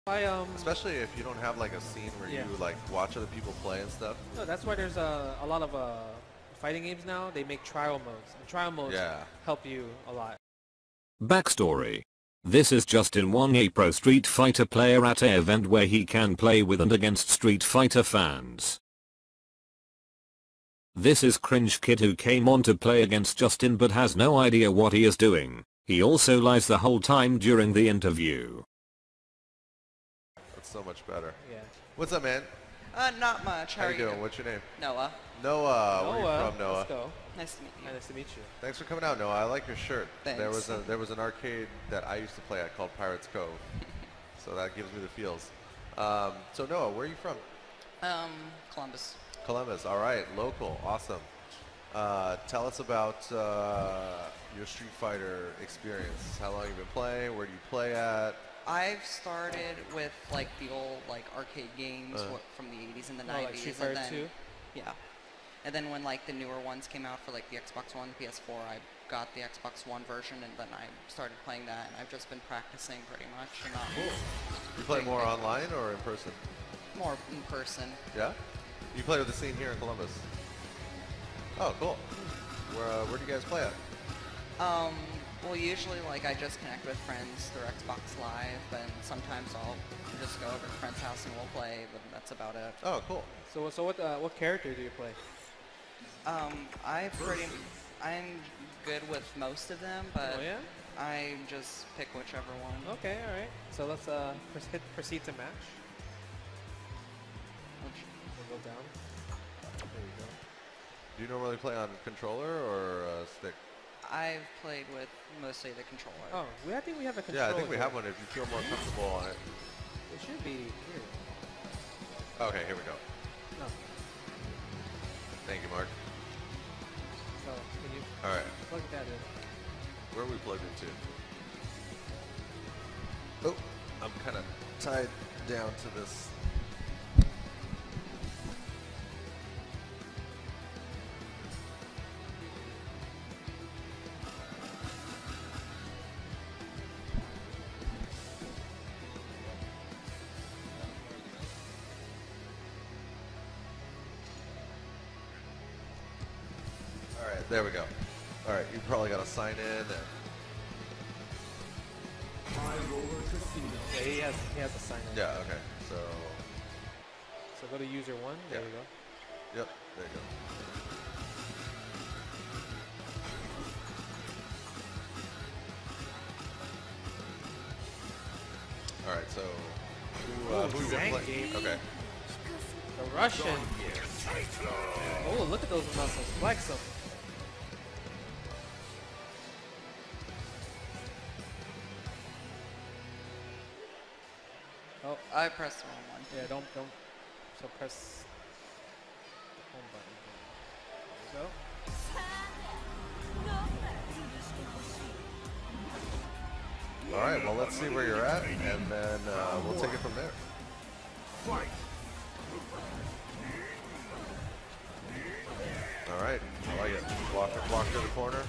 Especially if you don't have like a scene where you like watch other people play and stuff. No, that's why there's a lot of fighting games now. They make trial modes, and trial modes help you a lot. Backstory. This is Justin Wong, a pro Street Fighter player at an event where he can play with and against Street Fighter fans. This is Cringe Kid who came on to play against Justin but has no idea what he is doing. He also lies the whole time during the interview. That's so much better. Yeah. What's up, man? Not much. How are you doing? What's your name? Noah. Noah. Where are you from, Noah? Let's go. Nice to meet you. Nice to meet you. Thanks for coming out, Noah. I like your shirt. Thanks. There was an arcade that I used to play at called Pirates Cove, so that gives me the feels. So Noah, where are you from? Columbus. Columbus. All right, local. Awesome. Tell us about your Street Fighter experience. How long have you been playing? Where do you play at? I've started with like the old like arcade games from the 80s and the 90s. Like Street Fighter 2? Yeah. And then when like the newer ones came out for like the Xbox One, PS4, I got the Xbox One version and then I started playing that, and I've just been practicing pretty much. And You play more online or in person? More in person. Yeah? You play with the scene here in Columbus? Oh, cool. Where do you guys play at? Well, usually like I just connect with friends through Xbox Live, and sometimes I'll just go over to a friend's house and we'll play, but that's about it. Oh, cool. So what character do you play? I'm good with most of them, but I just pick whichever one. Okay, all right. So let's proceed to match. We'll go down. There you go. Do you normally play on controller or stick? I've played with mostly the controller. Oh, I think we have a controller. Yeah, I think we have one if you feel more comfortable on it. It should be here. Okay, here we go. No. Thank you, Mark. So, can you plug that in? Where are we plugged into? Oh, I'm kind of tied down to this. There we go. All right, you probably got to sign in. And yeah, he has to sign in. Yeah. Okay. So go to user 1. There you go. Yep. There you go. All right. So who you gonna play? Okay. The Russian. Oh, look at those muscles. Flex them. Oh, I pressed the wrong one. Yeah, don't. So press the home button. There you go. All right. Well, let's see where you're at, and then we'll take it from there. Fight. All right. I like it. Walk to the corner.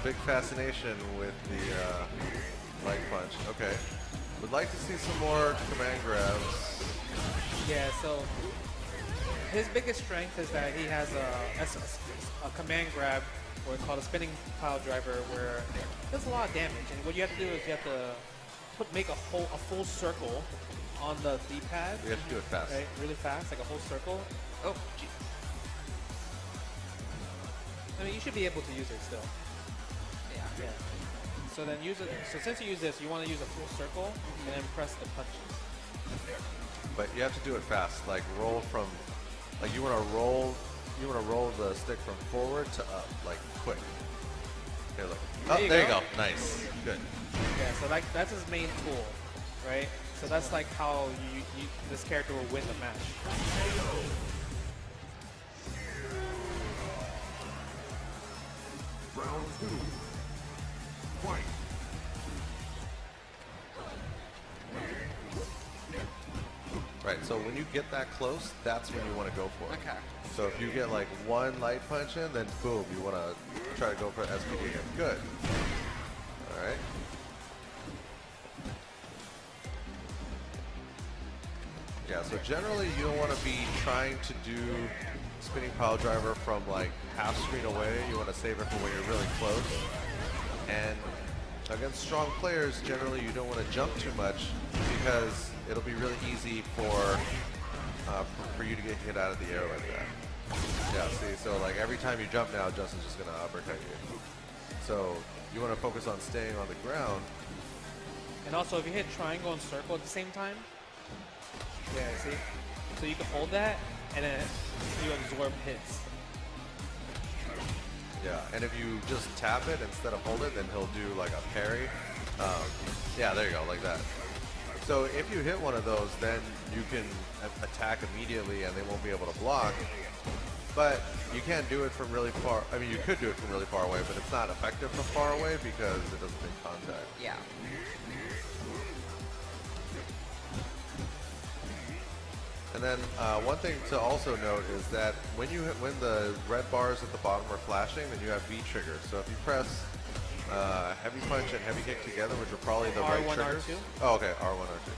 Big fascination with the leg punch. Okay. Would like to see some more command grabs. Yeah, so his biggest strength is that he has a command grab, or it's called a spinning pile driver, where it does a lot of damage. And what you have to do is you have to make a full circle on the D-pad. You have to do it fast. Right, really fast, like a whole circle. Oh, gee. I mean, you should be able to use it still. Yeah. So then use it. So since you use this, you want to use a full circle and then press the punches. But you have to do it fast. Like roll from, like you want to roll the stick from forward to up, like quick. Here, look. Oh, there you go. Nice. Good. Yeah. So that's his main tool, right? So that's like how this character will win the match. Round 2. Fight. Right, so when you get that close, that's when you want to go for it. Okay. So if you get like one light punch in, then boom, you want to try to go for SPD again. Good. All right. Yeah, so generally you don't want to be trying to do spinning pile driver from like half screen away. You want to save it for when you're really close. And against strong players, generally you don't want to jump too much because it'll be really easy for you to get hit out of the air like that. Yeah, see, so like every time you jump now, Justin's just gonna uppercut you. So you want to focus on staying on the ground. And also, if you hit triangle and circle at the same time, yeah, see? So you can hold that, and then you absorb hits. Yeah, and if you just tap it instead of hold it, then he'll do like a parry. Yeah, there you go, like that. So if you hit one of those, then you can attack immediately and they won't be able to block. But you can't do it from really far. I mean, you could do it from really far away, but it's not effective from far away because it doesn't make contact. Yeah. And then one thing to also note is that when the red bars at the bottom are flashing, then you have V triggers. So if you press heavy punch and heavy kick together, which are probably the right R1, triggers. R2? Oh, okay, R1, R2.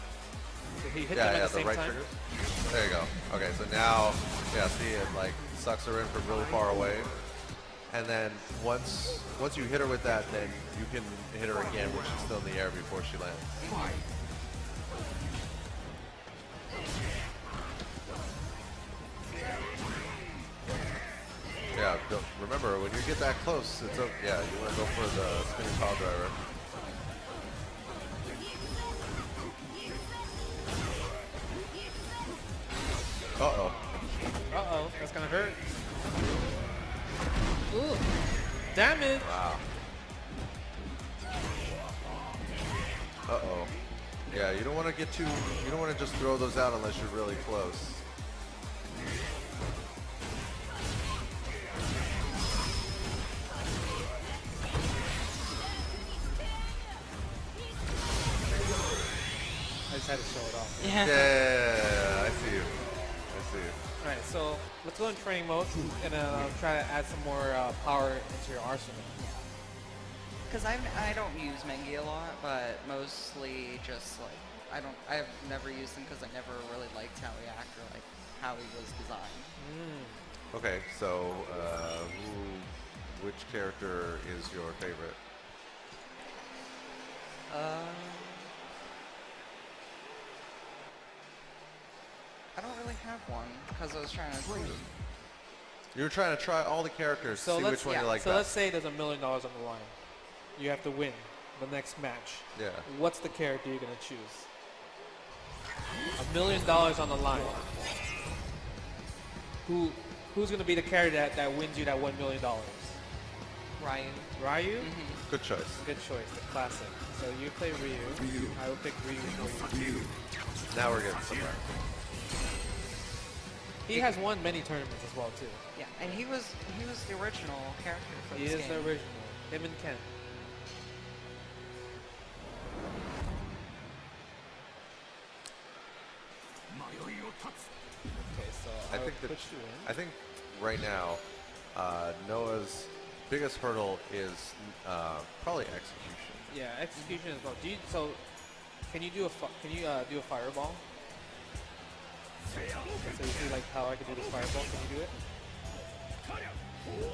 So he hit Yeah, them yeah, at the the same right time. triggers. There you go. Okay, so now, yeah, see, it like sucks her in from really far away. And then once you hit her with that, then you can hit her again when she's still in the air before she lands. Yeah, remember, when you get that close, it's okay. Yeah, you want to go for the spinning pile driver. Uh-oh. Uh-oh, that's gonna hurt. Ooh, damage. Wow. Uh-oh. Yeah, you don't want to you don't want to just throw those out unless you're really close. I just had to show it off. Yeah. Yeah, I see you. I see you. Alright, so let's go in training mode and try to add some more power into your arsenal. Because I don't use Mengi a lot, but mostly just like I've never used him because I never really liked how he acted, or like how he was designed. Okay, so which character is your favorite? I don't really have one because I was trying to. You were trying to try all the characters, So see let's- which one you like So best. let's say there's $1 million on the line. You have to win the next match. Yeah. What's the character you're gonna choose? $1 million on the line. Who's gonna be the character that wins you that $1 million? Ryu. Ryu? Good choice. Good choice, the classic. So you play Ryu. I will pick Ryu for you. Now we're getting somewhere. He has won many tournaments as well too. Yeah, and he was the original character for He this is game. the original. Him and Ken. Okay, so I I think will that put you in. I think right now Noah's biggest hurdle is probably execution. Yeah, execution as well. So can you do a do a fireball? So you see like how I can do this fireball? Can you do it?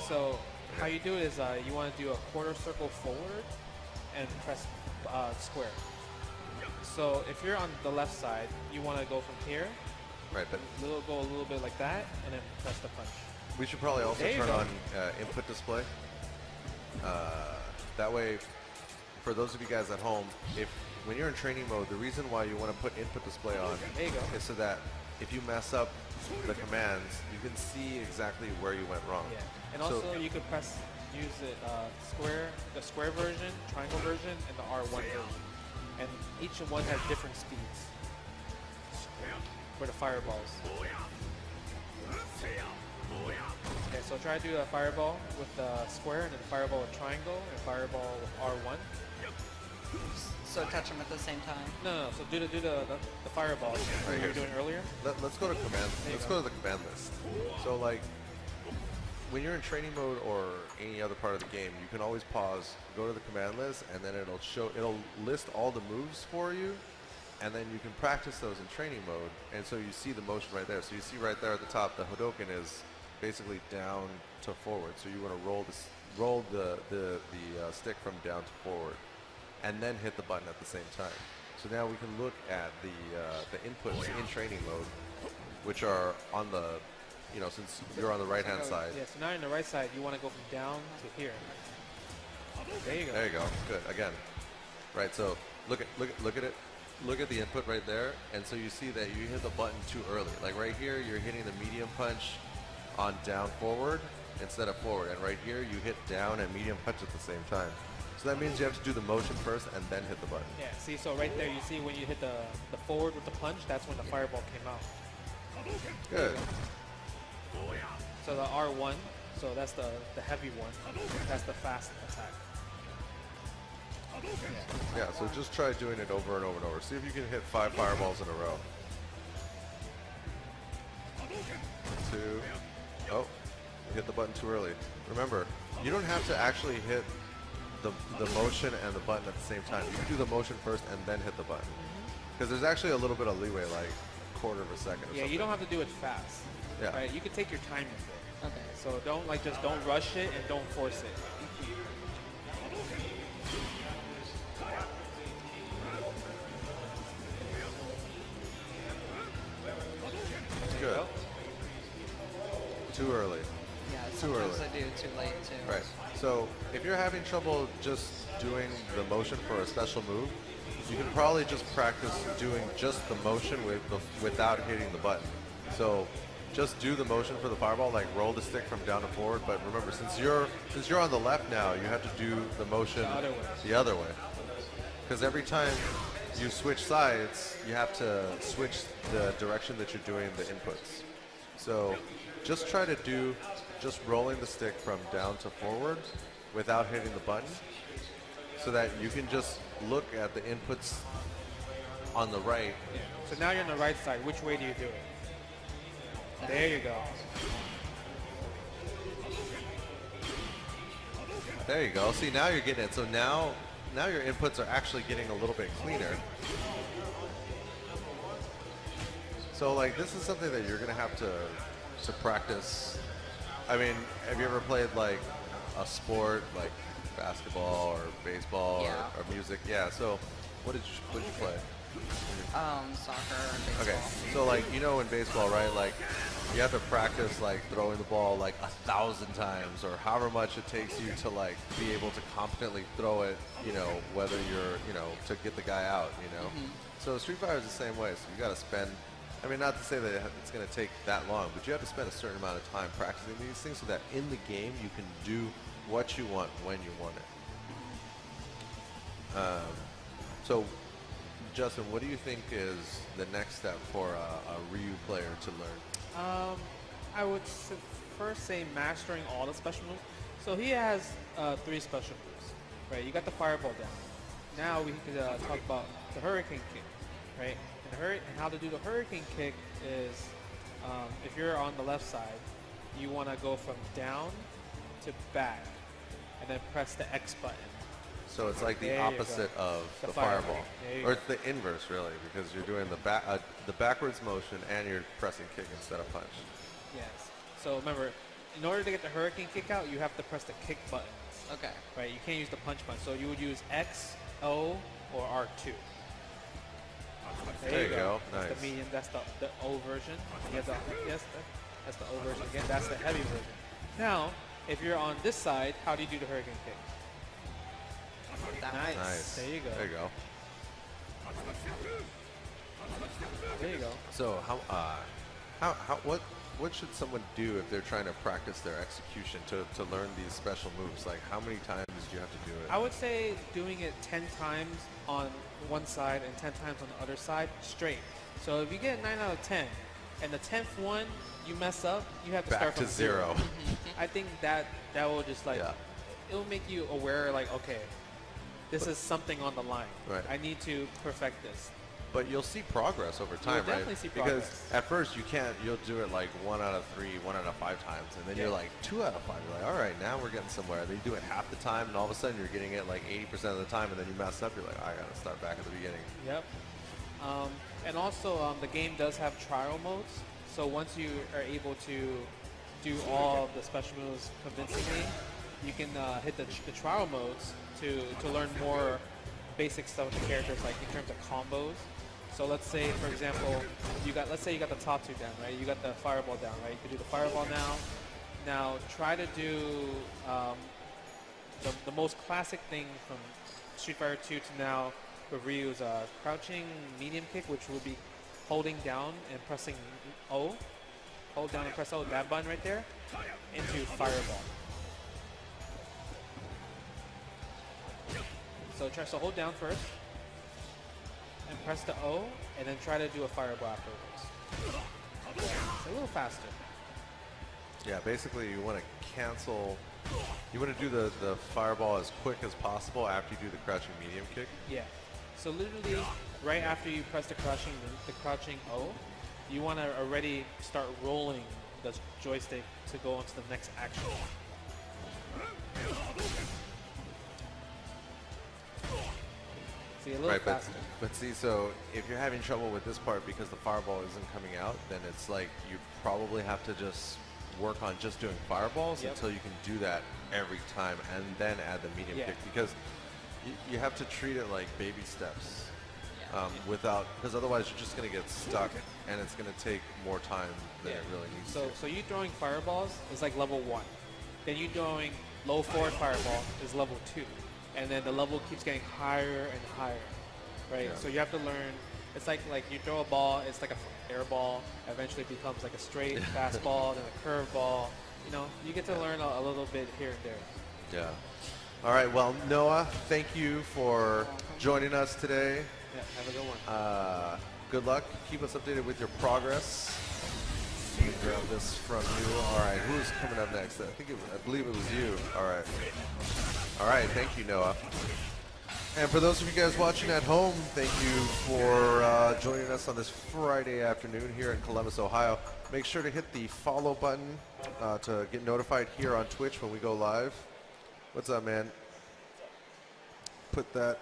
So how you do it is you want to do a quarter circle forward and press square. So if you're on the left side, you want to go from here, Right, but go a little bit like that, and then press the punch. we should probably also There you turn go. on input display. That way, for those of you guys at home, when you're in training mode, the reason why you want to put input display on There you go. is so that if you mess up the commands, you can see exactly where you went wrong. Yeah, and So- also you could use it the square version, triangle version, and the R1 version. And each one has different speeds for the fireballs. Okay, so try to do a fireball with the square, and then fireball with triangle, and fireball with R1. So touch them at the same time? No. So do the fireball that you were doing earlier. Let's go to command. Let's go to the command list. So like, when you're in training mode or any other part of the game, you can always pause, go to the command list, and then it'll list all the moves for you, and then you can practice those in training mode. And so you see the motion right there. So you see right there at the top, the Hadoken is basically down to forward. So you want to roll the stick from down to forward, and then hit the button at the same time. So now we can look at the inputs in training mode, which are on the, since you're on the right-hand side. Yeah, so now on the right side, you want to go from down to here. There you go. There you go. Good. Again. Right, so look at it. Look at the input right there, and so you see that you hit the button too early. Like right here, you're hitting the medium punch on down forward instead of forward, and right here you hit down and medium punch at the same time. So that means you have to do the motion first and then hit the button. Yeah, see, so right there you see when you hit the forward with the punch, that's when the fireball came out. Good. So the R1, so that's the heavy one. That's the fast attack. Yeah, so just try doing it over and over and over. See if you can hit 5 fireballs in a row. 2. Oh, you hit the button too early. Remember, you don't have to actually hit the motion and the button at the same time. You can do the motion first and then hit the button. Because there's actually a little bit of leeway, like quarter of a second or something. You don't have to do it fast. Yeah. Right? You can take your time with it. Okay. So don't don't rush it and don't force it. Good. Too early. Yeah, Too early. sometimes I do too late too. Right. So if you're having trouble just doing the motion for a special move, you can probably just practice doing just the motion without hitting the button. So just do the motion for the fireball, like roll the stick from down to forward. But remember, since you're on the left now, you have to do the motion the other way. Because every time you switch sides, you have to switch the direction that you're doing the inputs. So just try to do just rolling the stick from down to forward without hitting the button, so that you can just look at the inputs on the right. Yeah. So now you're on the right side. Which way do you do it? There you go. There you go. See, now you're getting it. So now your inputs are actually getting a little bit cleaner. So like this is something that you're gonna have to practice. I mean, have you ever played like a sport like basketball or baseball or music? Yeah. So what did you play? Soccer and baseball. Okay. So like in baseball, right? Like you have to practice like throwing the ball like 1,000 times or however much it takes you to like be able to competently throw it, whether you're, to get the guy out, So Street Fighter is the same way. So you got to spend, I mean, not to say that it's going to take that long, but you have to spend a certain amount of time practicing these things so that in the game you can do what you want when you want it. So Justin, what do you think is the next step for a Ryu player to learn? I would first say mastering all the special moves. So he has 3 special moves, right? You got the fireball down. Now we can talk about the hurricane kick, right? And how to do the hurricane kick is, if you're on the left side, you want to go from down to back, and then press the X button. So it's like the opposite of the fireball. Or it's the inverse, really, because you're doing the backwards motion and you're pressing kick instead of punch. Yes. So remember, in order to get the hurricane kick out, you have to press the kick button. Okay. Right, you can't use the punch button. So you would use X, O, or R2. There you go. That's Nice. the medium, that's the O version. That's the O version. Again, that's the heavy version. Now, if you're on this side, how do you do the hurricane kick? Nice. Nice. There you go. There you go. There you go. So what should someone do if they're trying to practice their execution to learn these special moves? Like how many times do you have to do it? I would say doing it 10 times on one side and 10 times on the other side straight. So if you get 9 out of 10 and the 10th one you mess up, you have to start from to zero. I think that will just like it'll make you aware, like, okay, this is something on the line. Right. I need to perfect this. But you'll see progress over time, right? Definitely see because progress. at first you'll do it like 1 out of 3, 1 out of 5 times, and then you're like 2 out of 5. You're like, all right, now we're getting somewhere. Then you do it half the time, and all of a sudden you're getting it like 80% of the time, and then you mess up. You're like, I gotta start back at the beginning. Yep. And also, the game does have trial modes. So once you are able to do all of the special moves convincingly, you can hit the trial modes to learn more basic stuff with the characters, like in terms of combos. So let's say, for example, let's say you got the top 2 down, right? You got the fireball down, right? You can do the fireball now. Now try to do the most classic thing from Street Fighter 2 to now with Ryu's crouching medium kick, which would be holding down and pressing O. Hold down and press O, that button right there, into fireball. So hold down first, and press the O, and then try to do a fireball afterwards. It's a little faster. Yeah, basically you want to cancel. You want to do the fireball as quick as possible after you do the crouching medium kick. Yeah. So literally, right after you press the crouching O, you want to already start rolling the joystick to go on to the next action. See, a little faster. But see, so if you're having trouble with this part because the fireball isn't coming out, then it's like you probably have to just work on just doing fireballs until you can do that every time, and then add the medium kick, because you have to treat it like baby steps. Because otherwise you're just going to get stuck, and it's going to take more time than it really needs to. So you throwing fireballs is like level 1. Then you throwing low forward fireball is level 2. And then the level keeps getting higher and higher, right? Yeah. So you have to learn. It's like you throw a ball, it's like an air ball. Eventually it becomes like a straight fastball, then a curve ball. You know, you get to learn a little bit here and there. Yeah. All right. Well, Noah, thank you for joining us today. Yeah, have a good one. Good luck. Keep us updated with your progress. Let me grab this from you. All right. Who's coming up next? I believe it was you. All right. All right. Thank you, Noah. And for those of you guys watching at home, thank you for joining us on this Friday afternoon here in Columbus, Ohio. Make sure to hit the follow button to get notified here on Twitch when we go live. What's up, man? Put that